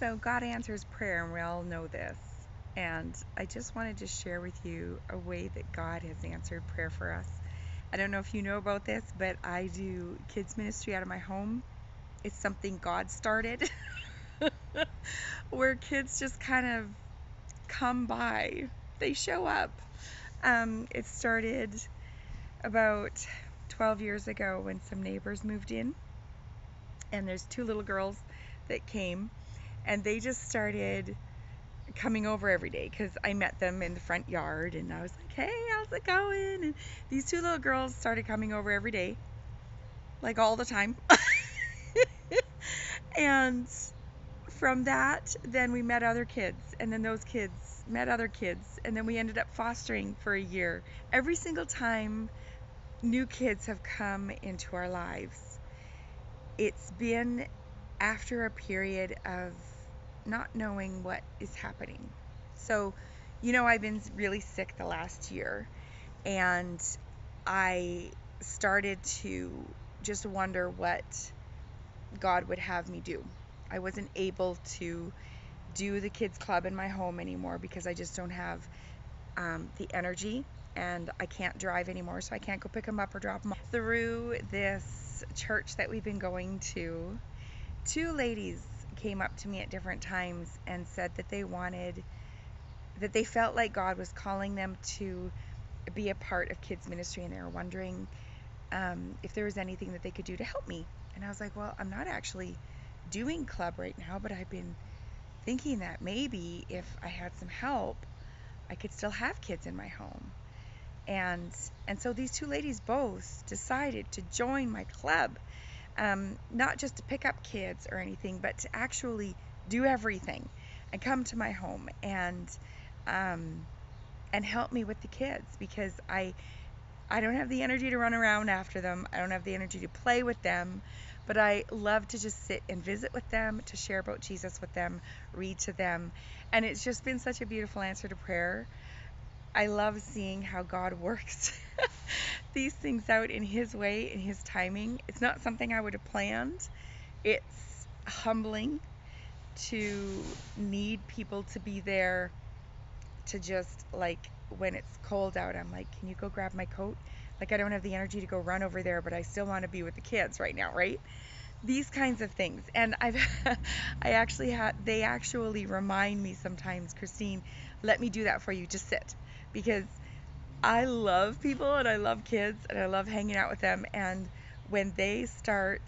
So God answers prayer, and we all know this. And I just wanted to share with you a way that God has answered prayer for us. I don't know if you know about this, but I do kids ministry out of my home. It's something God started where kids just kind of come by. They show up. It started about 12 years ago when some neighbors moved in, and there's two little girls that came, and they just started coming over every day because I met them in the front yard, and I was like, hey, how's it going? And these two little girls started coming over every day, like all the time. And from that, then we met other kids, and then those kids met other kids, and then we ended up fostering for a year. Every single time new kids have come into our lives, it's been after a period of not knowing what is happening. So, I've been really sick the last year, and I started to just wonder what God would have me do. I wasn't able to do the kids club in my home anymore because I just don't have the energy, and I can't drive anymore, so I can't go pick them up or drop them off. Through this church that we've been going to, two ladies came up to me at different times and said that they felt like God was calling them to be a part of kids ministry, and they were wondering if there was anything that they could do to help me. And I was like, well, I'm not actually doing club right now, but I've been thinking that maybe if I had some help, I could still have kids in my home. And so these two ladies both decided to join my club, not just to pick up kids or anything, but to actually do everything and come to my home and help me with the kids, because I don't have the energy to run around after them. I don't have the energy to play with them, but I love to just sit and visit with them, to share about Jesus with them, read to them. And it's just been such a beautiful answer to prayer. I love seeing how God works these things out in His way, in His timing. It's not something I would have planned. It's humbling to need people to be there, to just, like, when it's cold out, I'm like, can you go grab my coat? Like, I don't have the energy to go run over there, but I still want to be with the kids right now, right? These kinds of things. And they actually remind me sometimes, Christine, let me do that for you, just sit. Because I love people, and I love kids, and I love hanging out with them. And when they start,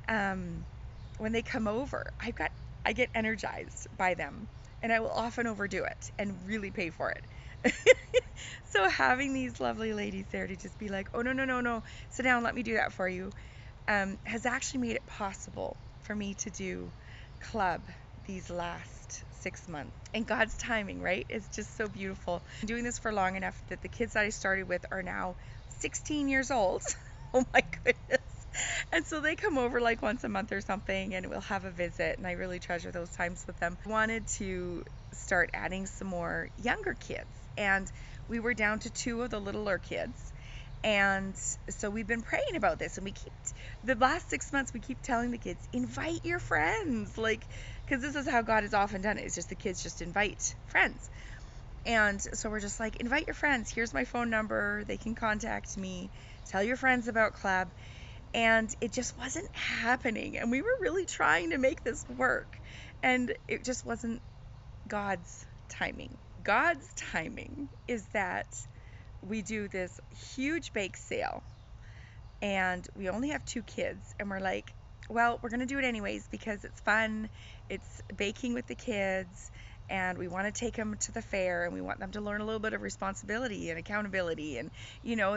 when they come over, I get energized by them, and I will often overdo it and really pay for it. So having these lovely ladies there to just be like, oh, no, no, no, no, sit down, let me do that for you, has actually made it possible for me to do club these last 6 months. And God's timing, right? It's just so beautiful. I'm doing this for long enough that the kids that I started with are now 16 years old. Oh my goodness. And so they come over like once a month or something, and we'll have a visit, and I really treasure those times with them. I wanted to start adding some more younger kids, and we were down to two of the littler kids. And so we've been praying about this, and the last 6 months, we keep telling the kids, invite your friends, like, because this is how God has often done it. It's just the kids just invite friends. And so we're just like, invite your friends. Here's my phone number. They can contact me. Tell your friends about club. And it just wasn't happening. And we were really trying to make this work. And it just wasn't God's timing. God's timing is that we do this huge bake sale, and we only have two kids, and we're like, well, we're going to do it anyways because it's fun. It's baking with the kids, and we want to take them to the fair, and we want them to learn a little bit of responsibility and accountability, and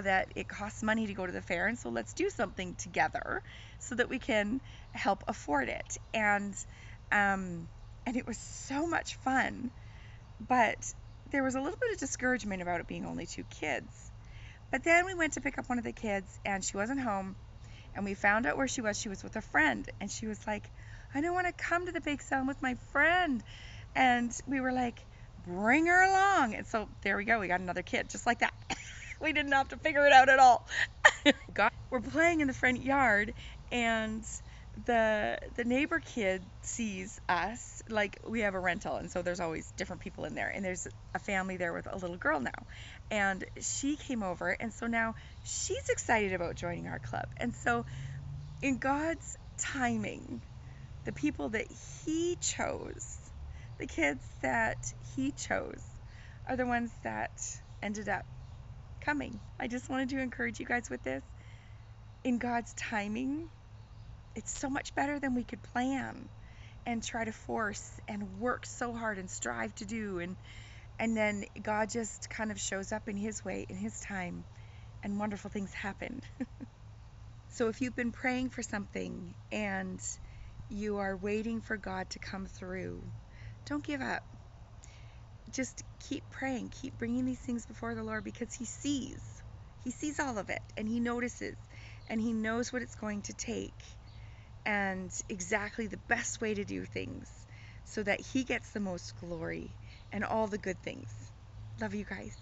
that it costs money to go to the fair, and so let's do something together so that we can help afford it. And it was so much fun, but there was a little bit of discouragement about it being only two kids. But then we went to pick up one of the kids, and she wasn't home, and we found out where she was. She was with a friend, and she was like, I don't want to come to the bake sale with my friend. And we were like, bring her along. And so there we go. We got another kid just like that. We didn't have to figure it out at all. We're playing in the front yard, and the neighbor kid sees us, like we have a rental, and so there's always different people in there, and there's a family there with a little girl now, and she came over, and so now she's excited about joining our club. And so in God's timing, the people that he chose, the kids that he chose, are the ones that ended up coming. I just wanted to encourage you guys with this. In God's timing, it's so much better than we could plan and try to force and work so hard and strive to do, and then God just kind of shows up in his way, in his time, and wonderful things happen. So if you've been praying for something and you are waiting for God to come through, don't give up. Just keep praying, keep bringing these things before the Lord, because he sees all of it, and he notices, and he knows what it's going to take, and exactly the best way to do things so that he gets the most glory and all the good things. Love you guys.